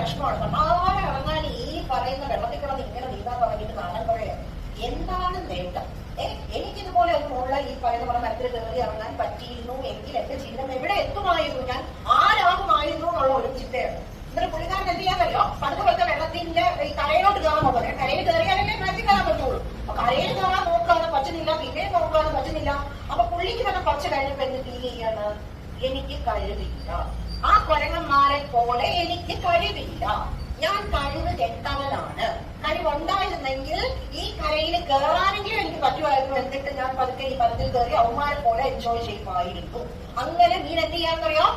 വിഷമമാണ്. സമാധാനം ഇറങ്ങാൻ ഈ പറയുന്ന വെള്ളത്തിൽ കിടന്ന് ഇങ്ങനെ നീന്താൻ തുടങ്ങിയിട്ട് കാണാൻ പറയാം. എന്താണ് നേട്ടം? എനിക്കിതുപോലെ ഒന്നുമുള്ള ഈ പറയുന്ന പോലെ മരത്തിൽ കയറി ഇറങ്ങാൻ പറ്റിയിരുന്നു എങ്കിൽ എന്റെ ജീവിതം എവിടെ എത്തുമായിരുന്നു, ഞാൻ ആരാകുമായിരുന്നു എന്നുള്ള ഒരു ചിന്തയാണ്. എന്നിട്ട് പുള്ളിക്കാരൻ എന്ത് ചെയ്യാൻ പറ്റുമോ? പണ്ട് പോലത്തെ വെള്ളത്തിന്റെ ഈ കരയിലോട്ട് കയറാൻ നോക്കുന്നത്. കരയിൽ കയറിയാലല്ലേ മരത്തിൽ കയറാൻ പറ്റുള്ളൂ. അപ്പൊ കരയിൽ കയറാൻ നോക്കാതെ പറ്റുന്നില്ല, പിന്നെയും നോക്കാതെ പറ്റുന്നില്ല. അപ്പൊ പുള്ളിക്ക് തന്നെ കുറച്ച് കഴിഞ്ഞപ്പോ എന്ത് ഫീൽ ചെയ്യാണ്? എനിക്ക് കഴിവില്ല, ആ കുരങ്ങന്മാരെ പോലെ എനിക്ക് കഴിവില്ല, ഞാൻ കഴിവ് കെട്ടവനാണ്. കഴിവുണ്ടായിരുന്നെങ്കിൽ ഈ കരയിൽ കയറാനെങ്കിലും എനിക്ക് പറ്റുമായിരുന്നു. എന്നിട്ട് ഞാൻ പതുക്കെ ഈ പദത്തിൽ കയറി അവന്മാരെ പോലെ എൻജോയ് ചെയ്യുമായിരുന്നു. അങ്ങനെ മീൻ എന്ത് ചെയ്യാന്നറിയോ?